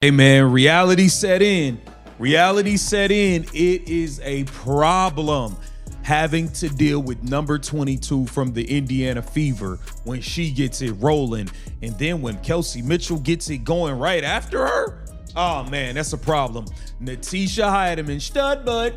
Hey man, reality set in. Reality set in. It is a problem having to deal with number 22 from the Indiana Fever when she gets it rolling. And then when Kelsey Mitchell gets it going right after her, oh man, that's a problem. Natisha Hiedeman, stud butt.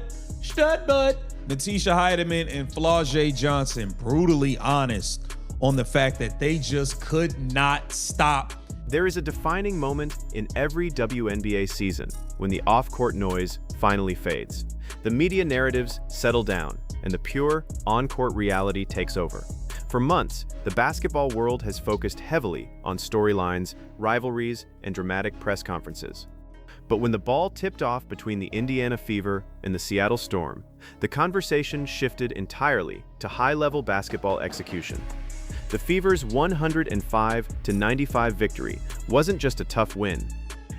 Natisha Hiedeman and Flau'Jae Johnson, brutally honest on the fact that they just could not stop. There is a defining moment in every WNBA season when the off-court noise finally fades. The media narratives settle down, and the pure on-court reality takes over. For months, the basketball world has focused heavily on storylines, rivalries, and dramatic press conferences. But when the ball tipped off between the Indiana Fever and the Seattle Storm, the conversation shifted entirely to high-level basketball execution. The Fever's 105-95 victory wasn't just a tough win.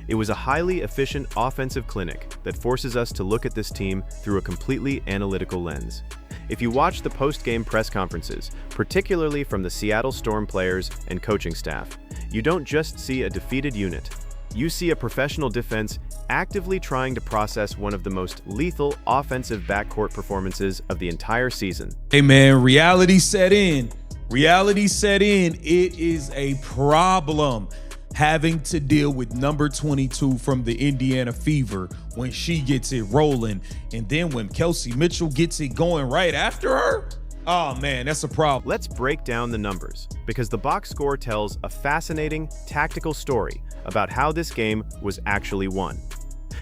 It was a highly efficient offensive clinic that forces us to look at this team through a completely analytical lens. If you watch the post-game press conferences, particularly from the Seattle Storm players and coaching staff, you don't just see a defeated unit. You see a professional defense actively trying to process one of the most lethal offensive backcourt performances of the entire season. Hey man, reality set in. Reality set in. It is a problem having to deal with number 22 from the Indiana Fever when she gets it rolling. And then when Kelsey Mitchell gets it going right after her, oh man, that's a problem. Let's break down the numbers, because the box score tells a fascinating tactical story about how this game was actually won.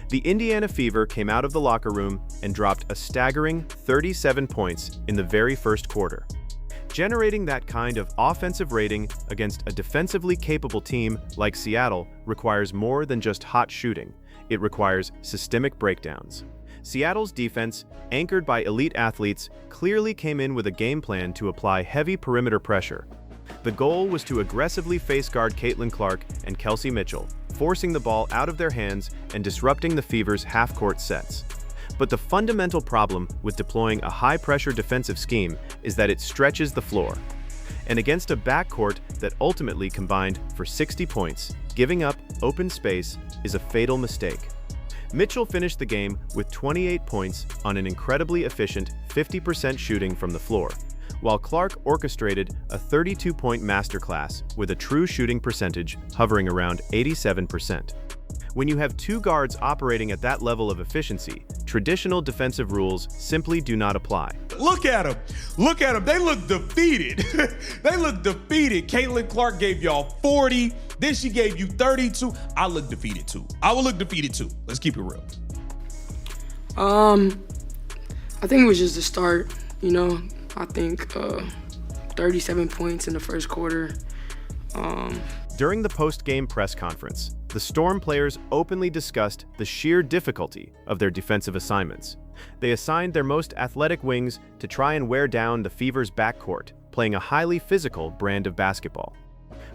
The Indiana Fever came out of the locker room and dropped a staggering 37 points in the very first quarter. Generating that kind of offensive rating against a defensively capable team like Seattle requires more than just hot shooting. It requires systemic breakdowns. Seattle's defense, anchored by elite athletes, clearly came in with a game plan to apply heavy perimeter pressure. The goal was to aggressively face guard Caitlin Clark and Kelsey Mitchell, forcing the ball out of their hands and disrupting the Fever's half-court sets. But the fundamental problem with deploying a high-pressure defensive scheme is that it stretches the floor. And against a backcourt that ultimately combined for 60 points, giving up open space is a fatal mistake. Mitchell finished the game with 28 points on an incredibly efficient 50% shooting from the floor, while Clark orchestrated a 32-point masterclass with a true shooting percentage hovering around 87%. When you have two guards operating at that level of efficiency, traditional defensive rules simply do not apply. Look at them. Look at them. They look defeated. They look defeated. Caitlin Clark gave y'all 40. Then she gave you 32. I look defeated too. I will look defeated too. Let's keep it real. I think it was just the start, you know. I think 37 points in the first quarter. During the post-game press conference, the Storm players openly discussed the sheer difficulty of their defensive assignments. They assigned their most athletic wings to try and wear down the Fever's backcourt, playing a highly physical brand of basketball.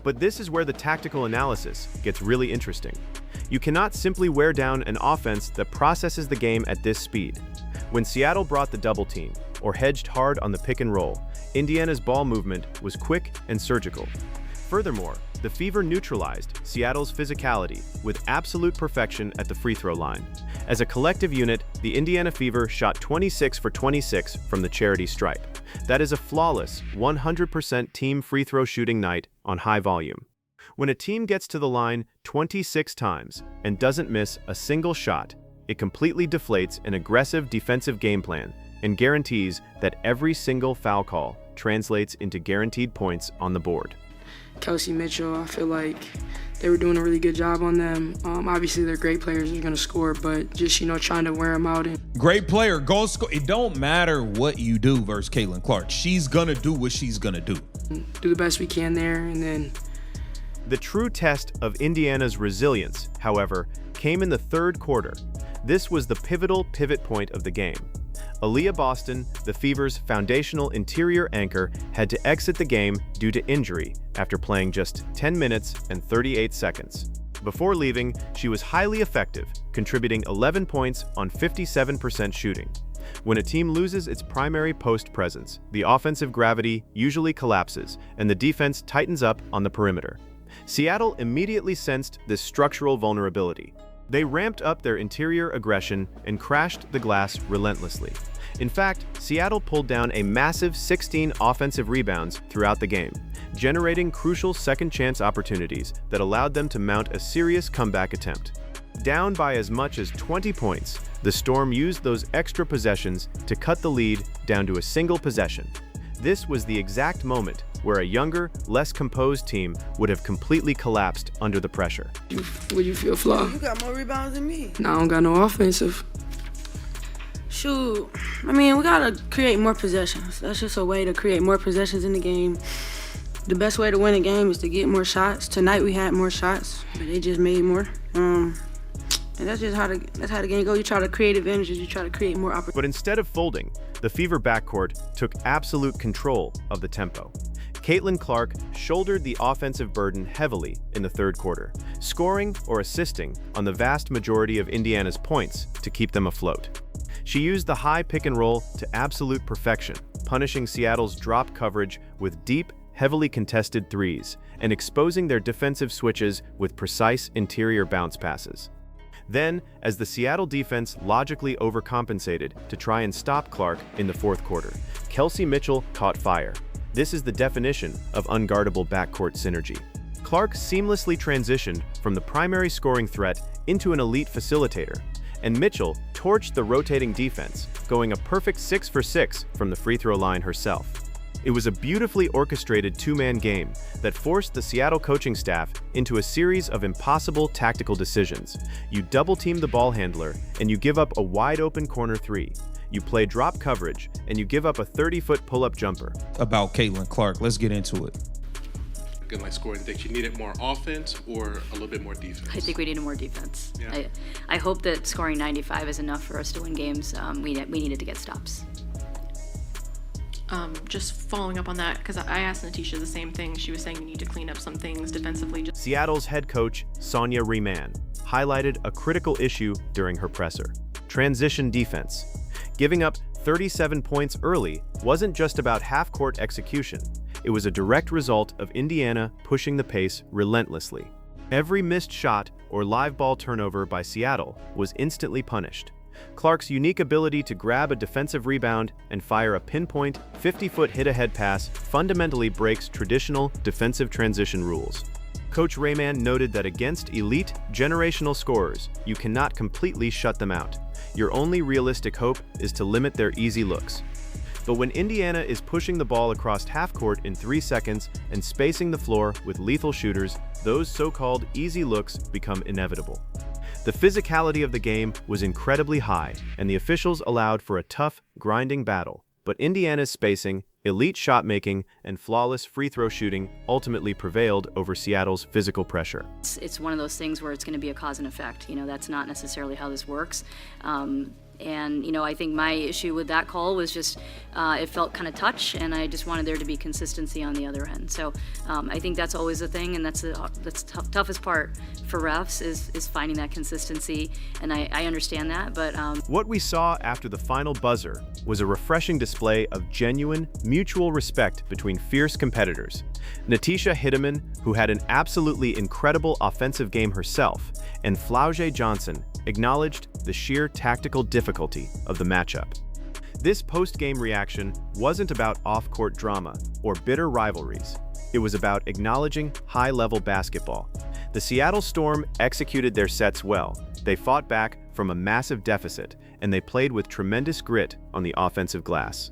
But this is where the tactical analysis gets really interesting. You cannot simply wear down an offense that processes the game at this speed. When Seattle brought the double team, or hedged hard on the pick and roll, Indiana's ball movement was quick and surgical. Furthermore, the Fever neutralized Seattle's physicality with absolute perfection at the free throw line. As a collective unit, the Indiana Fever shot 26 for 26 from the charity stripe. That is a flawless 100% team free throw shooting night on high volume. When a team gets to the line 26 times and doesn't miss a single shot, it completely deflates an aggressive defensive game plan and guarantees that every single foul call translates into guaranteed points on the board. Kelsey Mitchell, I feel like they were doing a really good job on them. Obviously, they're great players, they're going to score, but just, trying to wear them out. Great player, go score. It don't matter what you do versus Caitlin Clark. She's going to do what she's going to do. Do the best we can there, and then... The true test of Indiana's resilience, however, came in the third quarter. This was the pivotal pivot point of the game. Aaliyah Boston, the Fever's foundational interior anchor, had to exit the game due to injury after playing just 10 minutes and 38 seconds. Before leaving, she was highly effective, contributing 11 points on 57% shooting. When a team loses its primary post presence, the offensive gravity usually collapses and the defense tightens up on the perimeter. Seattle immediately sensed this structural vulnerability. They ramped up their interior aggression and crashed the glass relentlessly. In fact, Seattle pulled down a massive 16 offensive rebounds throughout the game, generating crucial second-chance opportunities that allowed them to mount a serious comeback attempt. Down by as much as 20 points, the Storm used those extra possessions to cut the lead down to a single possession. This was the exact moment where a younger, less composed team would have completely collapsed under the pressure. Would you feel, Flaw? You got more rebounds than me. No, I don't got no offensive. Shoot, I mean, we gotta create more possessions. That's just a way to create more possessions in the game. The best way to win a game is to get more shots. Tonight we had more shots, but they just made more. And that's just how the game goes. You try to create advantages. You try to create more opportunities. But instead of folding, the Fever backcourt took absolute control of the tempo. Caitlin Clark shouldered the offensive burden heavily in the third quarter, scoring or assisting on the vast majority of Indiana's points to keep them afloat. She used the high pick and roll to absolute perfection, punishing Seattle's drop coverage with deep, heavily contested threes and exposing their defensive switches with precise interior bounce passes. Then, as the Seattle defense logically overcompensated to try and stop Clark in the fourth quarter, Kelsey Mitchell caught fire. This is the definition of unguardable backcourt synergy. Clark seamlessly transitioned from the primary scoring threat into an elite facilitator, and Mitchell torched the rotating defense, going a perfect 6 for 6 from the free throw line herself. It was a beautifully orchestrated two-man game that forced the Seattle coaching staff into a series of impossible tactical decisions. You double-team the ball handler, and you give up a wide-open corner three. You play drop coverage, and you give up a 30-foot pull-up jumper. About Caitlin Clark, let's get into it. Good, like scoring. Think you needed more offense or a little bit more defense? I think we needed more defense. Yeah. I hope that scoring 95 is enough for us to win games. We needed to get stops. Just following up on that, because I asked Natisha the same thing. She was saying you need to clean up some things defensively. Seattle's head coach, Sonia Raman, highlighted a critical issue during her presser: transition defense. Giving up 37 points early wasn't just about half-court execution. It was a direct result of Indiana pushing the pace relentlessly. Every missed shot or live ball turnover by Seattle was instantly punished. Clark's unique ability to grab a defensive rebound and fire a pinpoint 50-foot hit-ahead pass fundamentally breaks traditional defensive transition rules. Coach Raman noted that against elite, generational scorers, you cannot completely shut them out. Your only realistic hope is to limit their easy looks. But when Indiana is pushing the ball across half-court in 3 seconds and spacing the floor with lethal shooters, those so-called easy looks become inevitable. The physicality of the game was incredibly high, and the officials allowed for a tough, grinding battle. But Indiana's spacing, elite shot-making, and flawless free throw shooting ultimately prevailed over Seattle's physical pressure. It's one of those things where it's going to be a cause and effect. You know, that's not necessarily how this works. And, you know, I think my issue with that call was just it felt kind of touch, and I just wanted there to be consistency on the other end. So I think that's always the thing, and that's the toughest part for refs is finding that consistency, and I understand that. But what we saw after the final buzzer was a refreshing display of genuine, mutual respect between fierce competitors. Natisha Hiddeman, who had an absolutely incredible offensive game herself, and Flau'Jae Johnson acknowledged the sheer tactical difficulty of the matchup. This post-game reaction wasn't about off-court drama or bitter rivalries. It was about acknowledging high-level basketball. The Seattle Storm executed their sets well. They fought back from a massive deficit, and they played with tremendous grit on the offensive glass.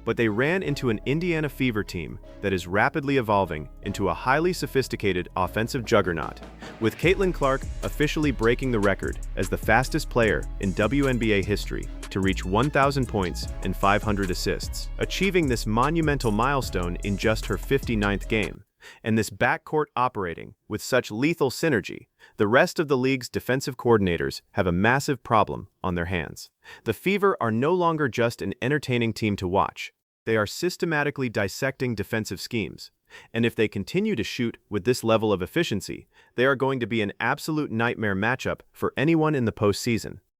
But they ran into an Indiana Fever team that is rapidly evolving into a highly sophisticated offensive juggernaut, with Caitlin Clark officially breaking the record as the fastest player in WNBA history to reach 1,000 points and 500 assists, achieving this monumental milestone in just her 59th game. And this backcourt operating with such lethal synergy, the rest of the league's defensive coordinators have a massive problem on their hands. The Fever are no longer just an entertaining team to watch. They are systematically dissecting defensive schemes. And if they continue to shoot with this level of efficiency, they are going to be an absolute nightmare matchup for anyone in the postseason.